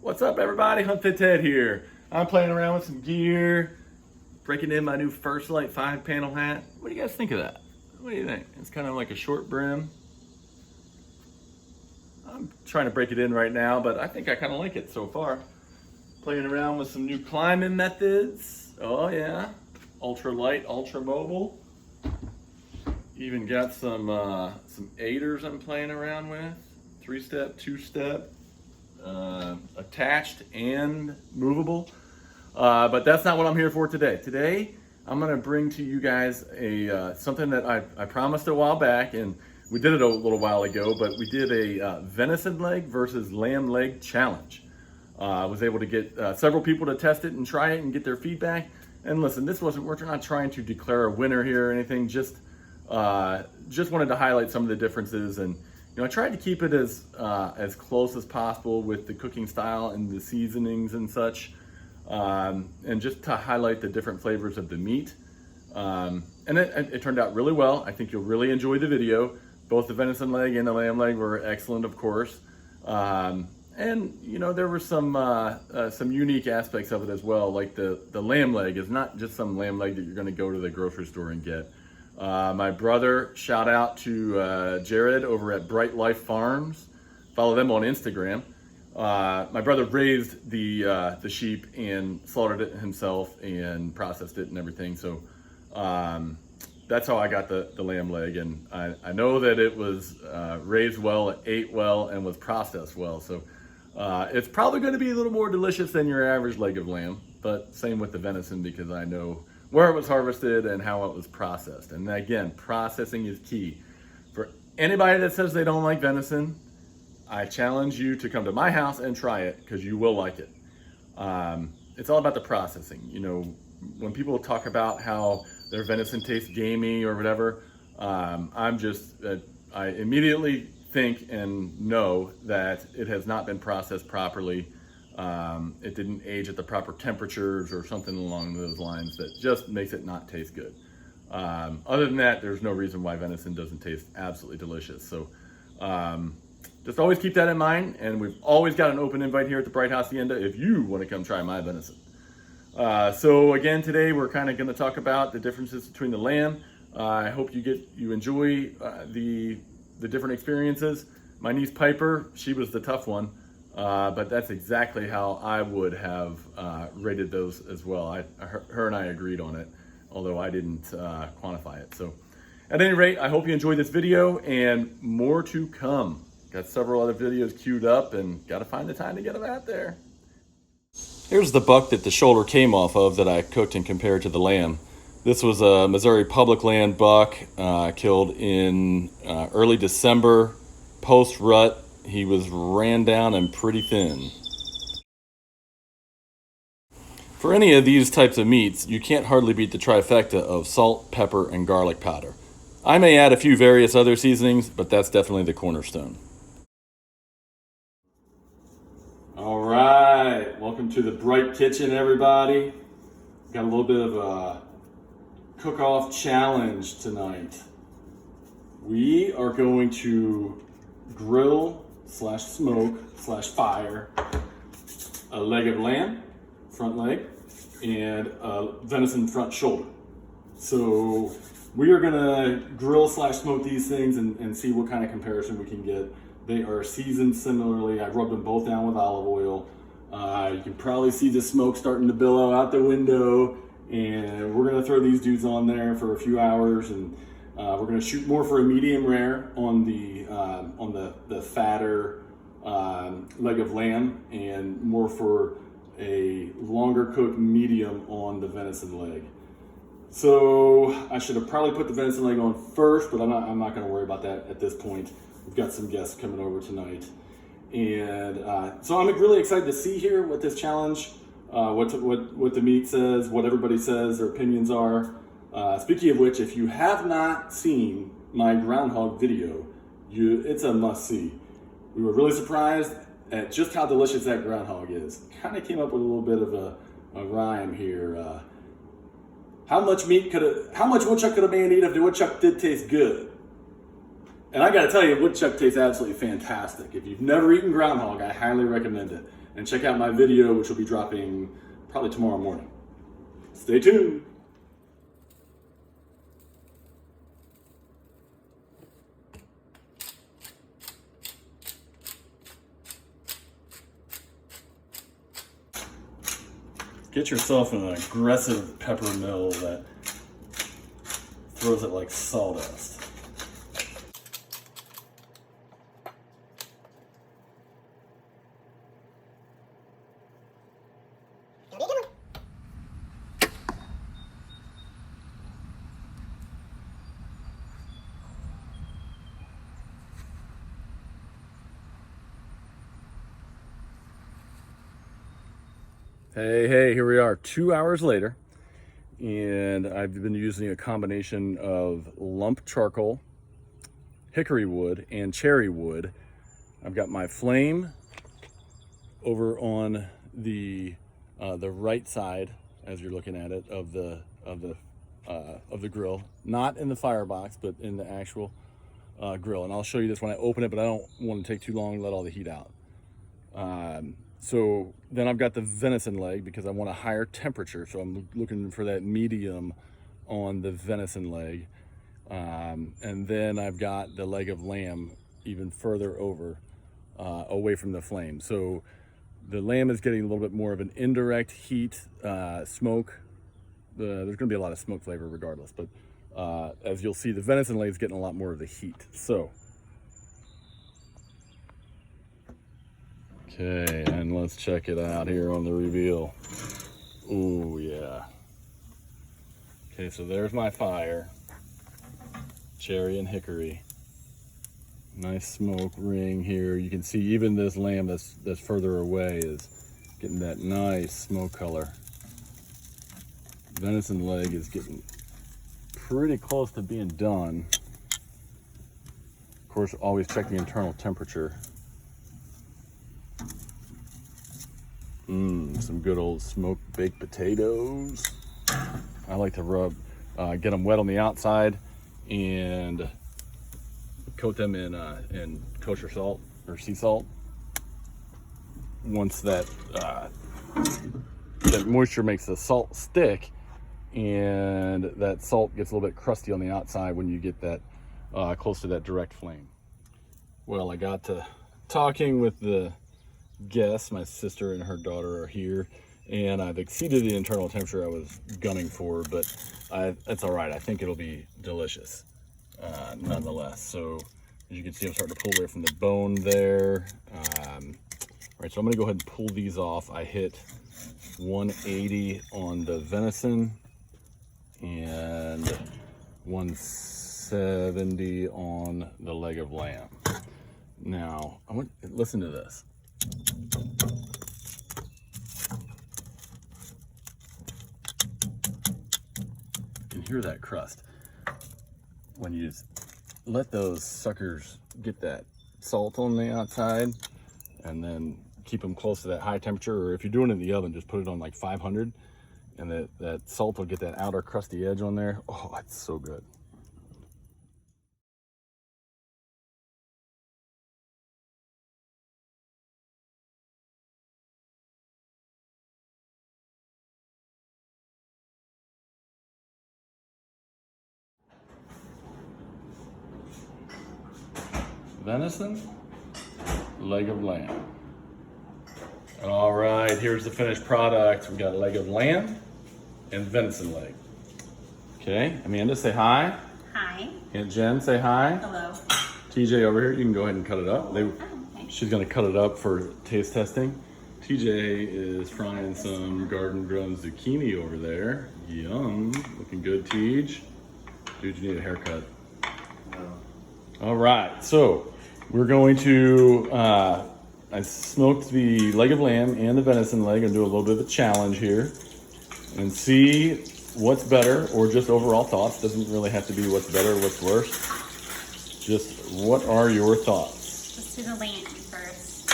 What's up, everybody? Hunt Fit Ted here. I'm playing around with some gear, breaking in my new First Light 5-panel hat. What do you guys think of that? What do you think? It's kind of like a short brim. I'm trying to break it in right now, but I think I kind of like it so far. Playing around with some new climbing methods. Oh yeah, ultra light, ultra mobile. Even got some aiders I'm playing around with. 3-step, 2-step. Attached and movable, but that's not what I'm here for today. Today I'm going to bring to you guys something that I promised a while back, and we did it a little while ago, but we did a venison leg versus lamb leg challenge. I was able to get several people to test it and try it and get their feedback. And listen, we're not trying to declare a winner here or anything, just wanted to highlight some of the differences. And I tried to keep it as close as possible with the cooking style and the seasonings and such, and just to highlight the different flavors of the meat. And it turned out really well. I think you'll really enjoy the video. Both the venison leg and the lamb leg were excellent, of course. And there were some unique aspects of it as well. Like the lamb leg is not just some lamb leg that you're going to go to the grocery store and get. My brother, shout out to Jarrod over at Bright Life Farms. Follow them on Instagram. My brother raised the sheep and slaughtered it himself and processed it and everything. So that's how I got the lamb leg. And I know that it was raised well, it ate well, and was processed well. So it's probably going to be a little more delicious than your average leg of lamb. But same with the venison, because I know where it was harvested and how it was processed. And again, processing is key. For anybody that says they don't like venison, I challenge you to come to my house and try it, because you will like it. It's all about the processing. When people talk about how their venison tastes gamey or whatever, I immediately think and know that it has not been processed properly. It didn't age at the proper temperatures or something along those lines that just makes it not taste good. Other than that, there's no reason why venison doesn't taste absolutely delicious. So just always keep that in mind. And we've always got an open invite here at the Bright Hacienda if you want to come try my venison. So again, today we're kind of going to talk about the differences between the lamb. I hope you enjoy the different experiences. My niece Piper, she was the tough one. But that's exactly how I would have rated those as well. Her and I agreed on it, although I didn't quantify it. So at any rate, I hope you enjoyed this video, and more to come. Got several other videos queued up, and got to find the time to get them out there. Here's the buck that the shoulder came off of that I cooked and compared to the lamb. This was a Missouri public land buck killed in early December, post-rut. He was ran down and pretty thin. For any of these types of meats, you can't hardly beat the trifecta of salt, pepper, and garlic powder. I may add a few various other seasonings, but that's definitely the cornerstone. All right, welcome to the Bright Kitchen, everybody. Got a little bit of a cook-off challenge tonight. We are going to grill / smoke / fire a leg of lamb, front leg, and a venison front shoulder. So we are gonna grill / smoke these things and see what kind of comparison we can get. They are seasoned similarly. I rubbed them both down with olive oil. You can probably see the smoke starting to billow out the window, and we're gonna throw these dudes on there for a few hours, and we're going to shoot more for a medium rare on the fatter leg of lamb, and more for a longer cooked medium on the venison leg. So I should have probably put the venison leg on first, but I'm not going to worry about that at this point. We've got some guests coming over tonight, and so I'm really excited to see here what this challenge, what the meat says, what everybody says their opinions are. Speaking of which, if you have not seen my groundhog video, it's a must-see. We were really surprised at just how delicious that groundhog is. Kind of came up with a little bit of a rhyme here. How much woodchuck could a man eat if the woodchuck did taste good? And I gotta tell you, woodchuck tastes absolutely fantastic. If you've never eaten groundhog, I highly recommend it. and check out my video, which will be dropping probably tomorrow morning. Stay tuned. Get yourself an aggressive pepper mill that throws it like sawdust. Hey, here we are 2 hours later, and I've been using a combination of lump charcoal, hickory wood, and cherry wood. I've got my flame over on the right side, as you're looking at it, of the grill, not in the firebox, but in the actual grill. And I'll show you this when I open it, but I don't want to take too long and let all the heat out. So then I've got the venison leg because I want a higher temperature. So I'm looking for that medium on the venison leg. And then I've got the leg of lamb even further over, away from the flame. So the lamb is getting a little bit more of an indirect heat, smoke. There's going to be a lot of smoke flavor regardless, but as you'll see, the venison leg is getting a lot more of the heat. So, okay, and let's check it out here on the reveal. Ooh, yeah. Okay, so there's my fire. Cherry and hickory. Nice smoke ring here. You can see even this lamb that's further away is getting that nice smoke color. Venison leg is getting pretty close to being done. Of course, always check the internal temperature. Some good old smoked baked potatoes. I like to get them wet on the outside and coat them in kosher salt or sea salt. Once that moisture makes the salt stick, and that salt gets a little bit crusty on the outside when you get that close to that direct flame. Well, I got to talking with the guests. My sister and her daughter are here, and I've exceeded the internal temperature I was gunning for, but that's all right. I think it'll be delicious nonetheless. So as you can see, I'm starting to pull away from the bone there. All right, so I'm gonna go ahead and pull these off. I hit 180 on the venison and 170 on the leg of lamb. Now, I want listen to this. You can hear that crust. When you just let those suckers get that salt on the outside, and then keep them close to that high temperature, or if you're doing it in the oven, just put it on like 500, and that salt will get that outer crusty edge on there. Oh, it's so good. Venison, leg of lamb. All right, here's the finished product. We got a leg of lamb and venison leg. Okay, Amanda, say hi. Hi. Aunt Jen, say hi. Hello. TJ over here, you can go ahead and cut it up. Okay. She's gonna cut it up for taste testing. TJ is frying some garden grown zucchini over there. Yum, looking good, Tej. Dude, you need a haircut. No. All right, so we're going to, I smoked the leg of lamb and the venison leg. I'm gonna do a little bit of a challenge here and see what's better, or just overall thoughts. Doesn't really have to be what's better, what's worse. Just what are your thoughts? Let's do the lamb first.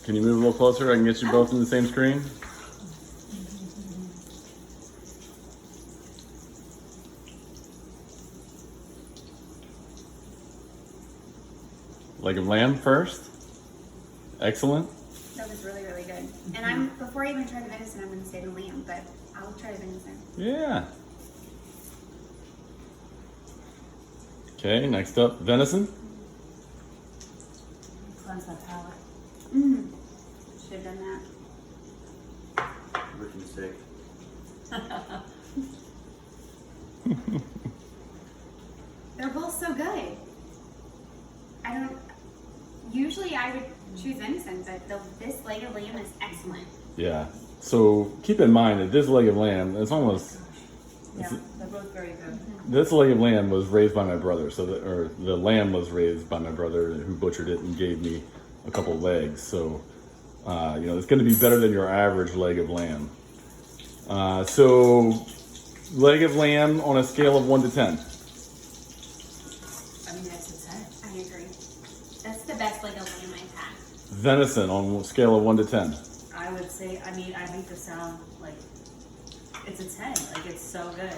Can you move a little closer? I can get you both in the same screen. Leg of lamb first. Excellent. That was really, really good. And before I even try the venison, I'm gonna say the lamb, but I'll try the venison. Yeah. Okay, next up, venison. Cleanse my palate. Should have done that. Rookie mistake. They're both so good. Usually I would choose venison, but this leg of lamb is excellent. Yeah. So keep in mind that this leg of lamb, it's almost, Yeah, they're both very good. this leg of lamb was raised by my brother. So the lamb was raised by my brother who butchered it and gave me a couple legs. So, it's going to be better than your average leg of lamb. So leg of lamb on a scale of 1 to 10. I mean, that's a 10. I agree. That's the best leg of lamb I've had. Venison on a scale of 1 to 10. I would say, I hate to sound like it's a 10. Like, it's so good.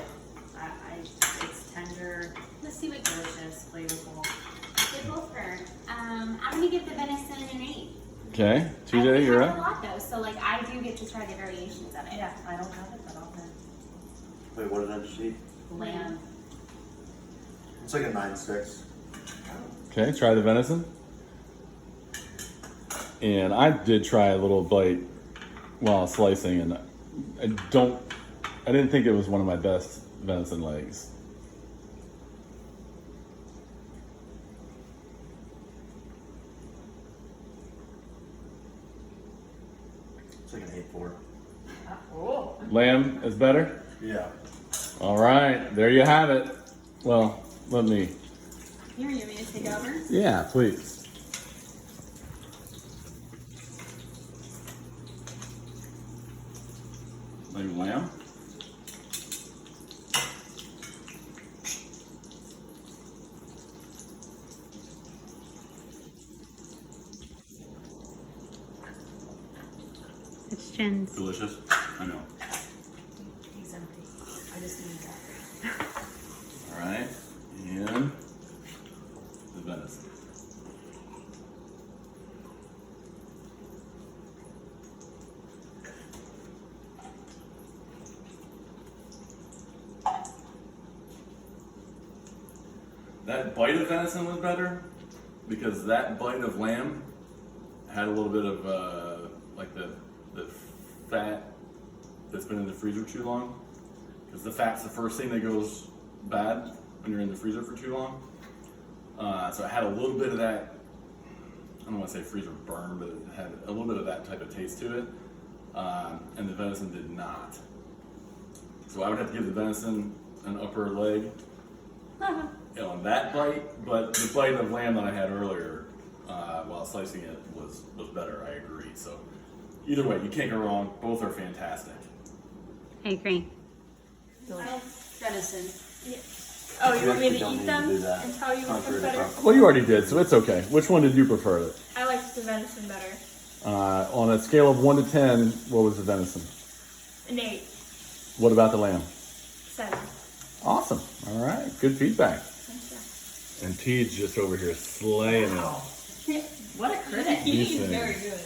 It's tender, Let's see what delicious, flavorful. they both are. I'm gonna give the venison an 8. Okay, I TJ, don't you're have it a up. lot though, so like I do get to try the variations of it. Yeah, I don't have it, but I'll have Wait, what did I just eat? lamb. It's like a 9.6. Okay, try the venison. And I did try a little bite while slicing, and I didn't think it was one of my best venison legs. It's like an 8.4. Oh. Lamb is better? Yeah. All right, there you have it. Well, let me. Here, you want me to take over? Yeah, please. Leg of lamb. It's Jen's. Delicious. I know. He's empty. I just need that. All right, and the venison. That bite of venison was better because that bite of lamb had a little bit of like the fat that's been in the freezer too long. Because the fat's the first thing that goes bad when you're in the freezer for too long. So it had a little bit of that, I don't want to say freezer burn, but it had a little bit of that type of taste to it. And the venison did not. So I would have to give the venison an upper leg on that bite, but the bite of lamb that I had earlier while slicing it was better, I agree. So either way, you can't go wrong. Both are fantastic. I agree. Venison. Oh, you want me to Don't eat need them to do that. and tell you which Contrary one's to better? purpose. Well, you already did, so it's okay. Which one did you prefer? I like the venison better. On a scale of 1 to 10, what was the venison? An 8, What about the lamb? 7. Awesome. All right. Good feedback. And Teed's just over here slaying it. What a critic. He's He's saying- very good.